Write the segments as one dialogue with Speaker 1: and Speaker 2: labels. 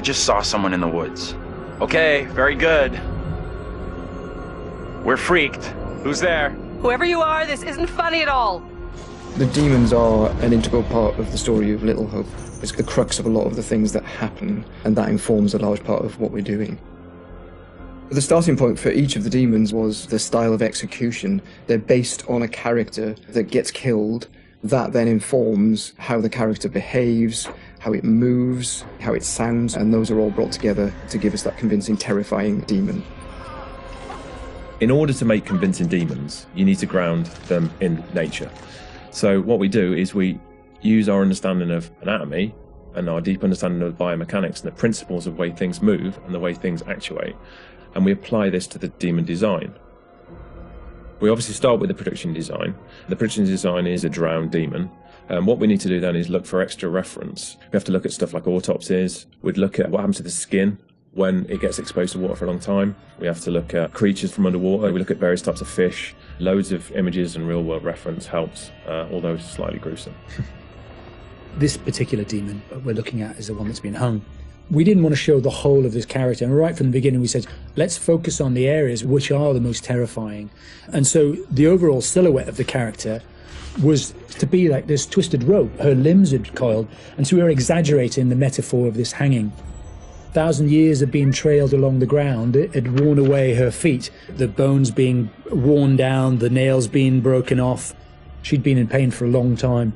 Speaker 1: I just saw someone in the woods. Okay, very good. We're freaked. Who's there?
Speaker 2: Whoever you are, this isn't funny at all.
Speaker 3: The demons are an integral part of the story of Little Hope. It's the crux of a lot of the things that happen, and that informs a large part of what we're doing. The starting point for each of the demons was the style of execution. They're based on a character that gets killed. That then informs how the character behaves, how it moves, how it sounds, and those are all brought together to give us that convincing, terrifying demon.
Speaker 4: In order to make convincing demons, you need to ground them in nature. So what we do is we use our understanding of anatomy and our deep understanding of biomechanics and the principles of the way things move and the way things actuate, and we apply this to the demon design. We obviously start with the production design. The production design is a drowned demon. What we need to do then is look for extra reference. We have to look at stuff like autopsies. We'd look at what happens to the skin when it gets exposed to water for a long time. We have to look at creatures from underwater. We look at various types of fish. Loads of images and real-world reference helps, although it's slightly gruesome.
Speaker 5: This particular demon we're looking at is the one that's been hung. We didn't want to show the whole of this character, and right from the beginning we said, let's focus on the areas which are the most terrifying. And so the overall silhouette of the character was to be like this twisted rope. Her limbs had coiled, and so we were exaggerating the metaphor of this hanging. 1,000 years of being trailed along the ground, it had worn away her feet, the bones being worn down, the nails being broken off. She'd been in pain for a long time.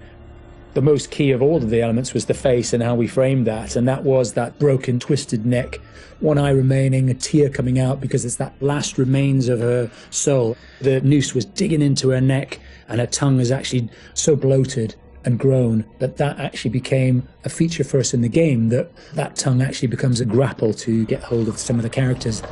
Speaker 5: The most key of all of the elements was the face and how we framed that, and that was that broken, twisted neck, one eye remaining, a tear coming out because it's that last remains of her soul. The noose was digging into her neck, and her tongue is actually so bloated and grown that actually became a feature for us in the game, that tongue actually becomes a grapple to get hold of some of the characters.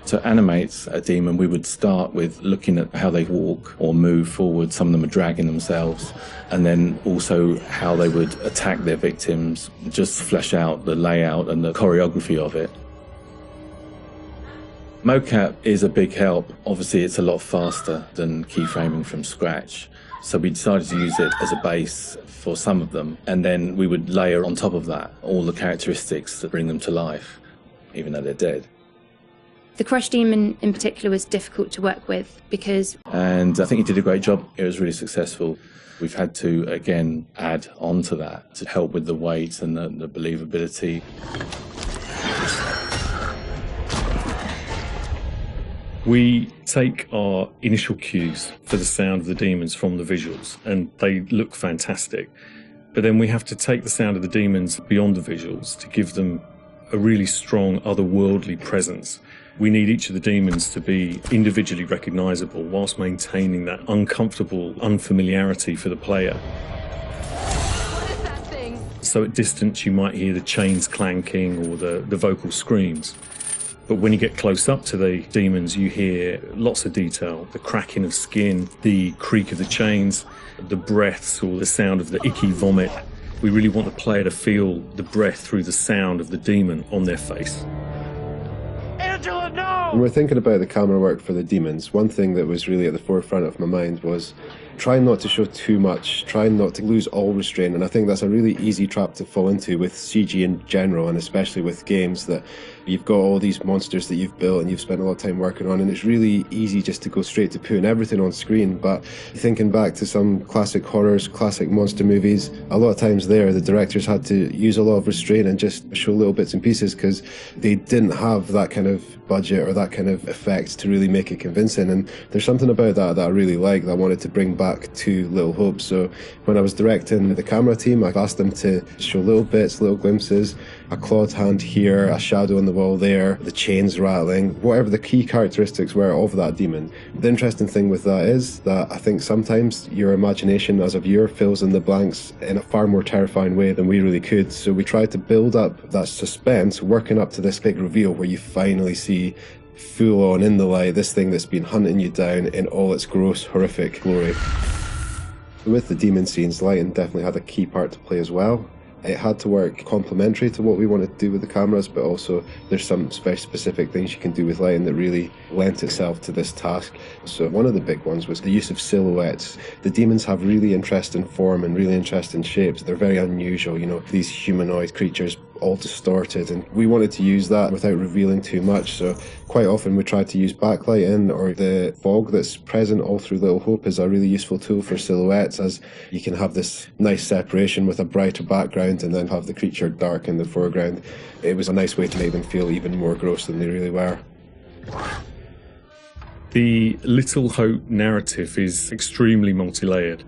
Speaker 6: To animate a demon, we would start with looking at how they walk or move forward. Some of them are dragging themselves, and then also how they would attack their victims, just flesh out the layout and the choreography of it. Mocap is a big help. Obviously, it's a lot faster than keyframing from scratch. So we decided to use it as a base for some of them, and then we would layer on top of that all the characteristics that bring them to life, even though they're dead.
Speaker 7: The Crush Demon in particular was difficult to work with because...
Speaker 6: And I think he did a great job. It was really successful. We've had to, again, add on to that to help with the weight and the believability.
Speaker 8: We take our initial cues for the sound of the demons from the visuals, and they look fantastic. But then we have to take the sound of the demons beyond the visuals to give them a really strong otherworldly presence. We need each of the demons to be individually recognisable whilst maintaining that uncomfortable unfamiliarity for the player.
Speaker 2: What is that thing?
Speaker 8: So at distance you might hear the chains clanking or the vocal screams. But when you get close up to the demons, you hear lots of detail, the cracking of skin, the creak of the chains, the breaths or the sound of the icky vomit. We really want the player to feel the breath through the sound of the demon on their face.
Speaker 1: Angela, no!
Speaker 9: When we're thinking about the camera work for the demons, one thing that was really at the forefront of my mind was trying not to show too much, trying not to lose all restraint, and I think that's a really easy trap to fall into with CG in general, and especially with games that you've got all these monsters that you've built and you've spent a lot of time working on, and it's really easy just to go straight to putting everything on screen. But thinking back to some classic horrors, classic monster movies, a lot of times there the directors had to use a lot of restraint and just show little bits and pieces because they didn't have that kind of budget or that kind of effect to really make it convincing. And there's something about that I really like, that I wanted to bring back to Little Hope. So when I was directing the camera team, I asked them to show little bits, little glimpses, a clawed hand here, a shadow on the wall there, the chains rattling, whatever the key characteristics were of that demon. The interesting thing with that is that I think sometimes your imagination as a viewer fills in the blanks in a far more terrifying way than we really could. So we tried to build up that suspense, working up to this big reveal where you finally see full on in the light this thing that's been hunting you down in all its gross, horrific glory. With the demon scenes, lighting definitely had a key part to play as well. It had to work complementary to what we wanted to do with the cameras, but also there's some very specific things you can do with lighting that really lent itself to this task. So one of the big ones was the use of silhouettes. The demons have really interesting form and really interesting shapes. They're very unusual, you know, these humanoid creatures all distorted, and we wanted to use that without revealing too much. So quite often we tried to use backlight in, or the fog that's present all through Little Hope is a really useful tool for silhouettes, as you can have this nice separation with a brighter background and then have the creature dark in the foreground. It was a nice way to make them feel even more gross than they really were.
Speaker 8: The Little Hope narrative is extremely multi-layered,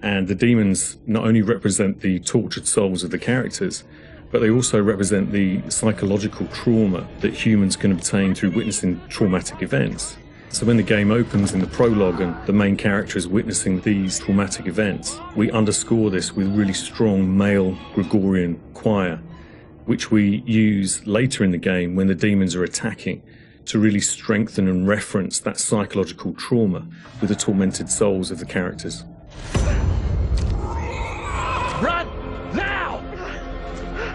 Speaker 8: and the demons not only represent the tortured souls of the characters, but they also represent the psychological trauma that humans can obtain through witnessing traumatic events. So when the game opens in the prologue and the main character is witnessing these traumatic events, we underscore this with really strong male Gregorian choir, which we use later in the game when the demons are attacking, to really strengthen and reference that psychological trauma with the tormented souls of the characters.
Speaker 1: Run! Now!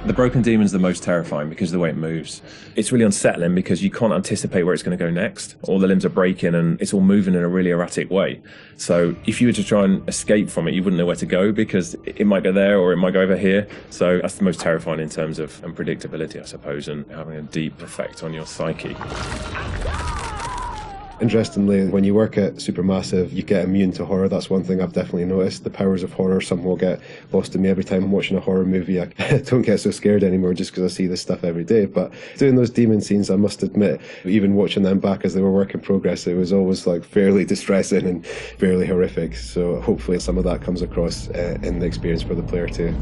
Speaker 4: The broken demon's the most terrifying because of the way it moves. It's really unsettling because you can't anticipate where it's going to go next. All the limbs are breaking and it's all moving in a really erratic way. So if you were to try and escape from it, you wouldn't know where to go because it might go there or it might go over here. So that's the most terrifying in terms of unpredictability, I suppose, and having a deep effect on your psyche.
Speaker 9: Interestingly, when you work at Supermassive, you get immune to horror. That's one thing I've definitely noticed. The powers of horror somehow get lost in me every time I'm watching a horror movie. I don't get so scared anymore just because I see this stuff every day. But doing those demon scenes, I must admit, even watching them back as they were work in progress, it was always like fairly distressing and fairly horrific. So hopefully some of that comes across in the experience for the player too.